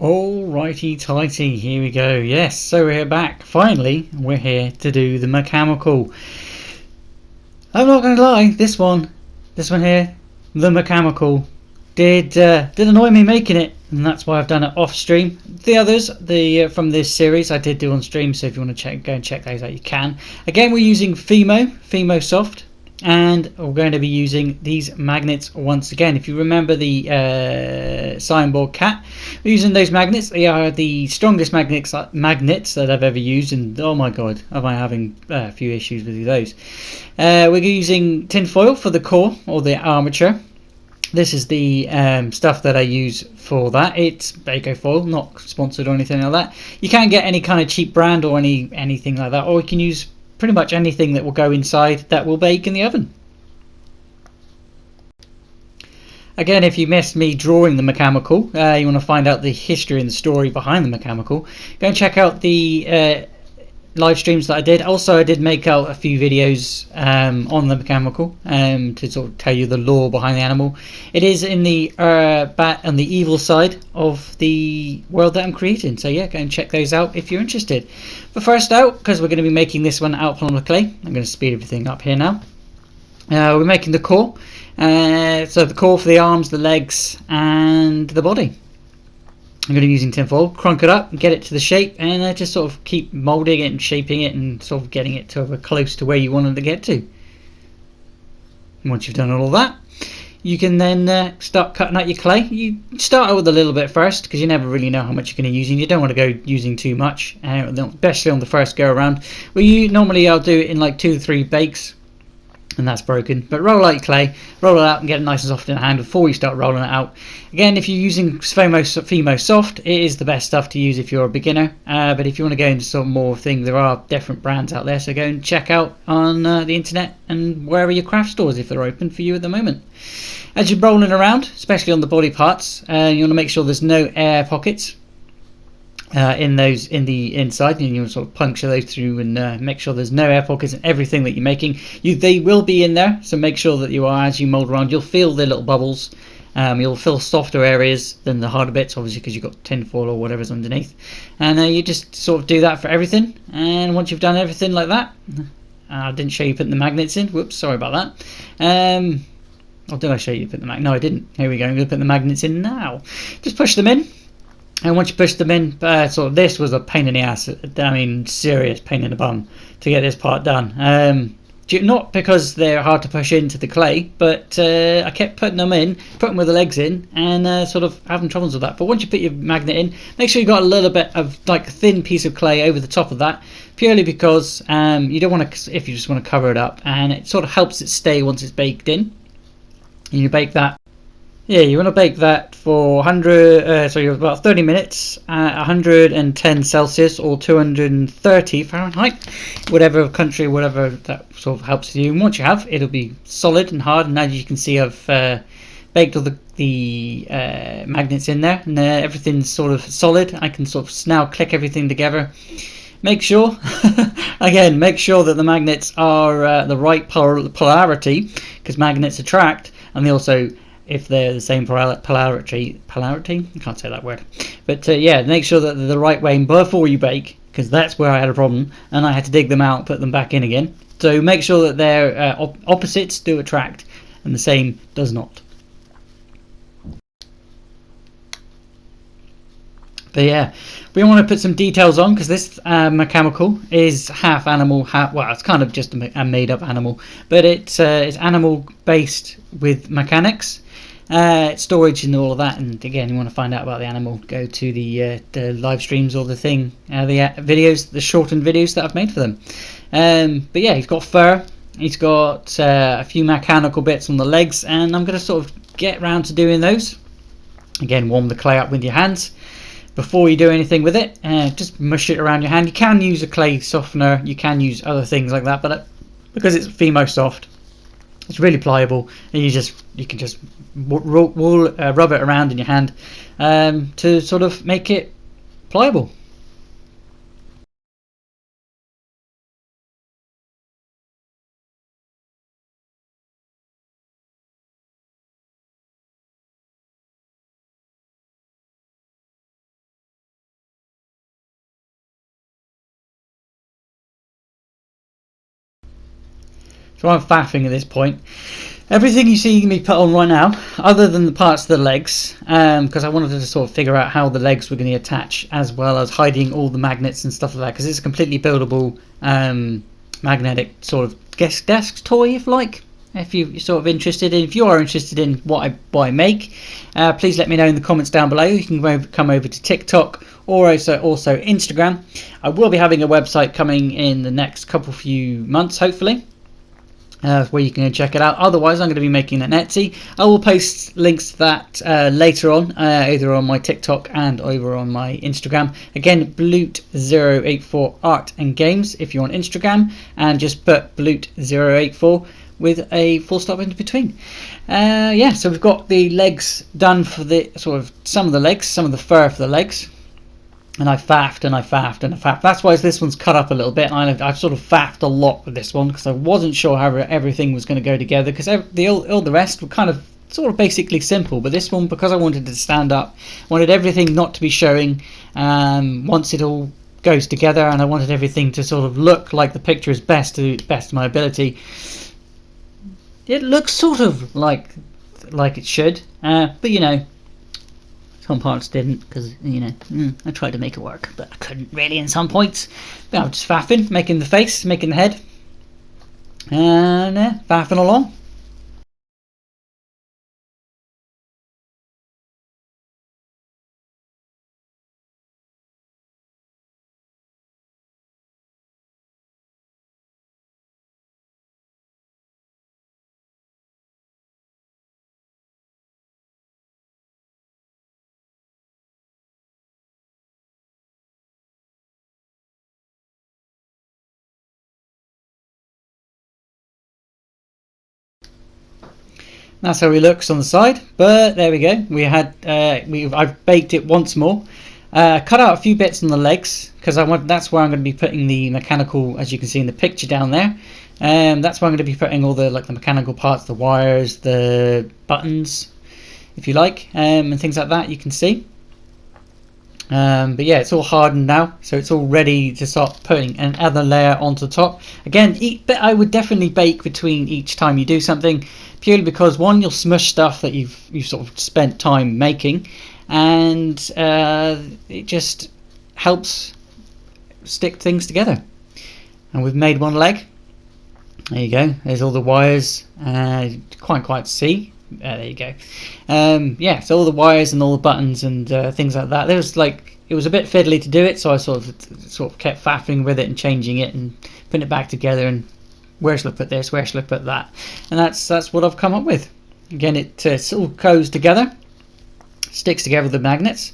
Alrighty tighty, here we go. Yes, so we're back. Finally, we're here to do the mechanical. I'm not going to lie, this one here, the mechanical, did annoy me making it, and that's why I've done it off stream. The others, from this series, I did do on stream. So if you want to go and check those out, you can. Again, we're using Fimo Soft. And we're going to be using these magnets once again. If you remember the signboard cat, we're using those magnets. They are the strongest magnets that I've ever used, and oh my god, am I having a few issues with those. We're using tin foil for the core or the armature. This is the stuff that I use for that. It's Baco foil, not sponsored or anything like that. You can get any kind of cheap brand or anything like that, or you can use pretty much anything that will go inside that will bake in the oven. Again, if you missed me drawing the mechanical, you want to find out the history and the story behind the mechanical, go and check out the live streams that I did. Also, I did make out a few videos on the mechanical to sort of tell you the lore behind the animal. It is in the on the evil side of the world that I'm creating. So yeah, go and check those out if you're interested. But first out, because we're going to be making this one out on the clay, I'm going to speed everything up here now. We're making the core. So the core for the arms, the legs, and the body. I'm going to be using tinfoil, crunk it up, get it to the shape, and just sort of keep moulding it and shaping it and sort of getting it to close to where you want it to get to. And once you've done all that, you can then start cutting out your clay. You start out with a little bit first because you never really know how much you're going to use, and you don't want to go using too much, especially on the first go around. Normally I'll do it in like 2 or 3 bakes. And that's broken. But roll out your clay, roll it out and get it nice and soft in the hand before you start rolling it out. Again, if you're using Fimo Soft, it is the best stuff to use if you're a beginner. But if you want to go into some more things, there are different brands out there. So go and check out on the internet and wherever your craft stores, if they're open for you at the moment. As you're rolling around, especially on the body parts, you want to make sure there's no air pockets in the inside, and you'll sort of puncture those through and make sure there's no air pockets in everything that you're making. They will be in there, so make sure that as you mold around, you'll feel the little bubbles. You'll feel softer areas than the harder bits, obviously, because you've got tin foil or whatever's underneath. And you just sort of do that for everything. And once you've done everything like that, I didn't show you putting the magnets in. Whoops, sorry about that. Or did I show you put the magnet? No, I didn't. Here we go. I'm going to put the magnets in now. Just push them in. And once you push them in, this was a pain in the ass. I mean, serious pain in the bum to get this part done. Not because they're hard to push into the clay, but I kept putting them with the legs in, and sort of having troubles with that. But once you put your magnet in, make sure you got a little bit of like a thin piece of clay over the top of that, purely because you don't want to, if you just want to cover it up, and it sort of helps it stay once it's baked in. And you bake that. Yeah, you want to bake that for about 30 minutes at 110 Celsius or 230 Fahrenheit, whatever country, whatever that sort of helps you. And once you have, it'll be solid and hard. And as you can see, I've baked all the magnets in there, and everything's sort of solid. I can sort of now click everything together. Make sure, again, make sure that the magnets are the right polarity, because magnets attract, and they also, if they're the same polarity, I can't say that word, but yeah, make sure that they're the right way before you bake, because that's where I had a problem, and I had to dig them out, put them back in again. So make sure that their opposites do attract, and the same does not. But yeah, we want to put some details on, because this mechanical is half animal, it's kind of just a made-up animal, but it's animal based with mechanics, storage and all of that. And again, you want to find out about the animal, go to the live streams or the videos, the shortened videos that I've made for them. But yeah, he's got fur, he's got a few mechanical bits on the legs, and I'm going to sort of get round to doing those. Again, warm the clay up with your hands before you do anything with it. Just mush it around your hand. You can use a clay softener, you can use other things like that, but because it's Fimo Soft, it's really pliable, and you can just rub it around in your hand to sort of make it pliable. So I'm faffing at this point. Everything you see me put on right now, other than the parts of the legs, because I wanted to sort of figure out how the legs were going to attach, as well as hiding all the magnets and stuff like that, because it's a completely buildable magnetic sort of desk toy, if you like. If you're sort of interested in, if you are interested in what I make, please let me know in the comments down below. You can come over to TikTok or also Instagram. I will be having a website coming in the next few months, hopefully. Where you can check it out. Otherwise, I'm going to be making an Etsy. I will post links to that later on, either on my TikTok and over on my Instagram. Again, Bloot084 Art and Games if you're on Instagram, and just put Bloot084 with a full stop in between. Yeah, so we've got the legs done for the sort of some of the fur for the legs. And I faffed and I faffed and I faffed. That's why this one's cut up a little bit. I've sort of faffed a lot with this one because I wasn't sure how everything was going to go together, because all the rest were kind of sort of basically simple. But this one, because I wanted it to stand up, wanted everything not to be showing once it all goes together, and I wanted everything to sort of look like the picture is best to my ability. It looks sort of like it should, but you know, some parts didn't, because I tried to make it work, but I couldn't really in some points. But I'm just faffing, making the face, making the head, and faffing along. That's how he looks on the side, but there we go. I've baked it once more. Cut out a few bits on the legs because that's where I'm going to be putting the mechanical, as you can see in the picture down there. That's where I'm going to be putting all the mechanical parts, the wires, the buttons, if you like, and things like that. You can see. But yeah, it's all hardened now, so it's all ready to start putting another layer onto the top. Again, I would definitely bake between each time you do something, purely because one, you'll smush stuff that you've sort of spent time making, and it just helps stick things together. And we've made one leg. There you go. There's all the wires. Can't quite see. There you go. Yeah, so all the wires and all the buttons and things like that. It was a bit fiddly to do it, so I sort of kept faffing with it and changing it and putting it back together. And where shall I put this? Where shall I put that? And that's what I've come up with. Again, it all goes together, sticks together with the magnets,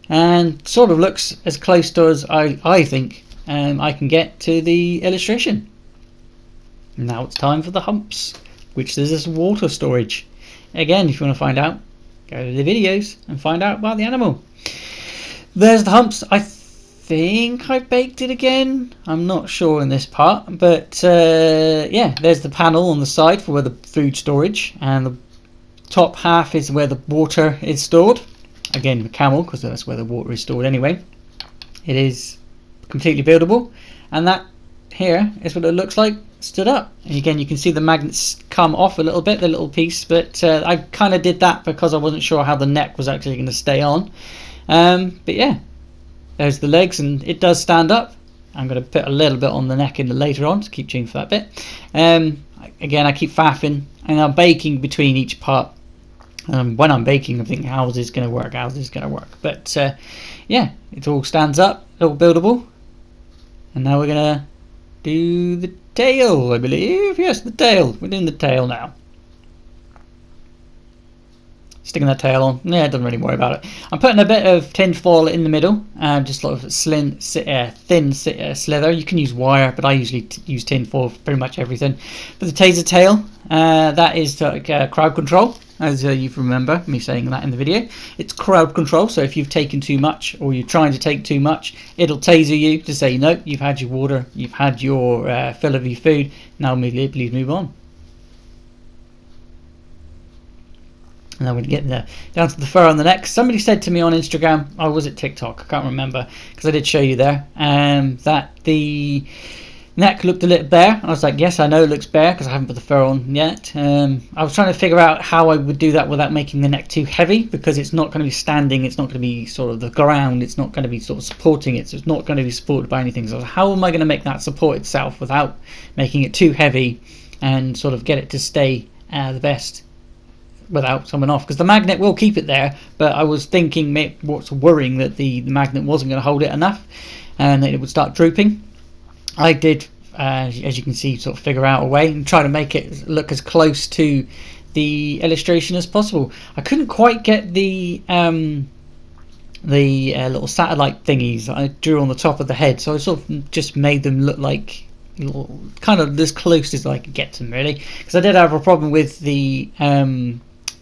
and sort of looks as close to as I think I can get to the illustration. Now it's time for the humps, which is this water storage. Again, if you want to find out, go to the videos and find out about the animal. There's the humps. I think I baked it again. I'm not sure in this part, but yeah, there's the panel on the side for where the food storage, and the top half is where the water is stored. Again, the camel, because that's where the water is stored anyway. It is completely buildable, and that here is what it looks like stood up. And again, you can see the magnets come off a little bit, the little piece, but I kind of did that because I wasn't sure how the neck was actually going to stay on. But yeah, there's the legs, and it does stand up. I'm going to put a little bit on the neck in later on to keep tuning for that bit. Again, I keep faffing, and I'm baking between each part. When I'm baking, I'm thinking, how is this going to work? How is this going to work? But yeah, it all stands up, all buildable. And now we're going to do the tail, I believe. Yes, the tail. We're doing the tail now. Sticking that tail on. Yeah, it doesn't really worry about it. I'm putting a bit of tin foil in the middle, just sort of thin slither. You can use wire, but I usually use tin foil for pretty much everything. For the taser tail, that is crowd control, as you remember me saying that in the video. It's crowd control, so if you've taken too much or you're trying to take too much, it'll taser you to say, no, you've had your water, you've had your fill of your food, now please move on. And then we get down to the fur on the neck. Somebody said to me on Instagram, or was it TikTok? I can't remember, because I did show you there, that the Neck looked a little bare. I was like, yes, I know it looks bare because I haven't put the fur on yet. I was trying to figure out how I would do that without making the neck too heavy, because it's not going to be standing, it's not going to be sort of the ground, it's not going to be sort of supporting it, so it's not going to be supported by anything. So how am I going to make that support itself without making it too heavy and sort of get it to stay the best without coming off? Because the magnet will keep it there, but I was thinking, what's worrying, that the magnet wasn't going to hold it enough and that it would start drooping. I did, as you can see, sort of figure out a way and try to make it look as close to the illustration as possible. I couldn't quite get the little satellite thingies that I drew on the top of the head, so I sort of just made them look like kind of as close as I could get to them, really. Because I did have a problem with the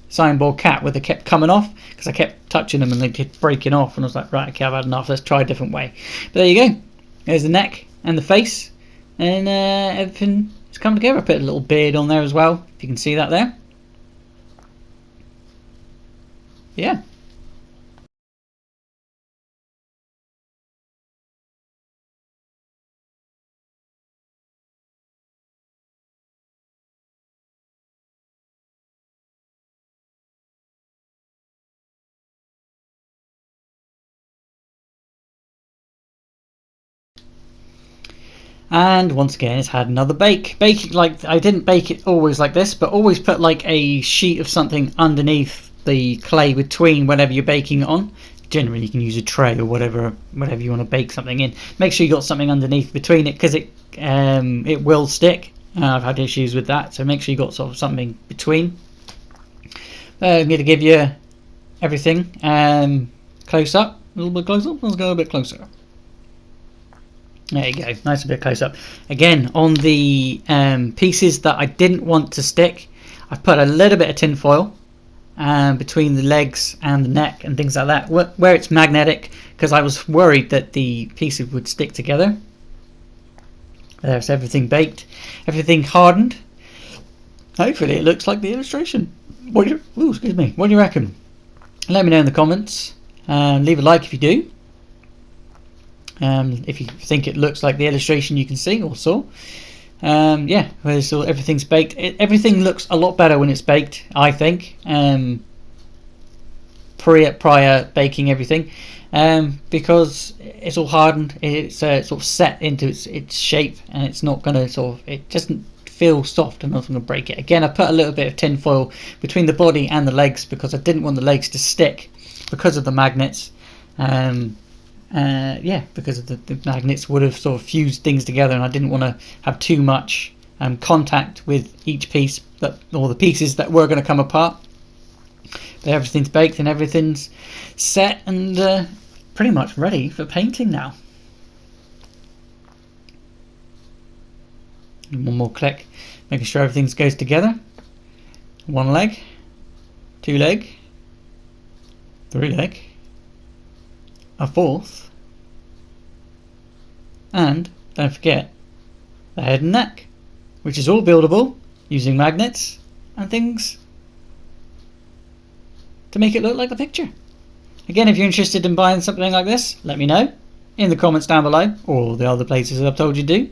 signboard cat, where they kept coming off because I kept touching them and they kept breaking off, and I was like, right, okay, I've had enough, let's try a different way. But there you go, there's the neck and the face, and everything has come together. I put a little beard on there as well, if you can see that there. Yeah. And once again, it's had another bake. Baking, like, I didn't bake it always like this, but always put like a sheet of something underneath the clay between whenever you're baking it on. Generally, you can use a tray or whatever you want to bake something in. Make sure you got something underneath between it, because it will stick. I've had issues with that, so make sure you got sort of something between. I'm going to give you everything close up, a little bit close up. Let's go a bit closer. There you go, nice a bit close up. Again, on the pieces that I didn't want to stick, I put a little bit of tin foil between the legs and the neck and things like that, where it's magnetic, because I was worried that the pieces would stick together. There's everything baked, everything hardened. Hopefully it looks like the illustration. Excuse me. What do you reckon? Let me know in the comments. Leave a like if you do. If you think it looks like the illustration you can see or saw. Yeah, so everything's baked. Everything looks a lot better when it's baked, I think. Prior baking everything, because it's all hardened. It's sort of set into its shape, and it's not going to it doesn't feel soft and nothing will break it. Again, I put a little bit of tin foil between the body and the legs because I didn't want the legs to stick because of the magnets. Yeah, because of the magnets would have sort of fused things together, and I didn't want to have too much contact with each piece, or the pieces that were going to come apart. But everything's baked and everything's set and pretty much ready for painting now. And one more click, making sure everything goes together. One leg, two leg, three leg, a fourth, and don't forget the head and neck, which is all buildable using magnets and things to make it look like the picture. Again, if you're interested in buying something like this, let me know in the comments down below, or the other places I've told you to do.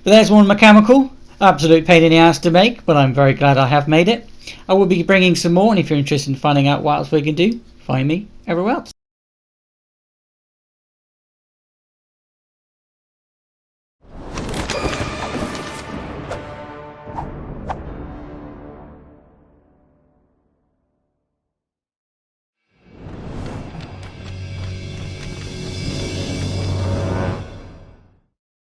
But there's one mechanical, absolute pain in the ass to make, but I'm very glad I have made it. I will be bringing some more, and if you're interested in finding out what else we can do, find me everywhere else.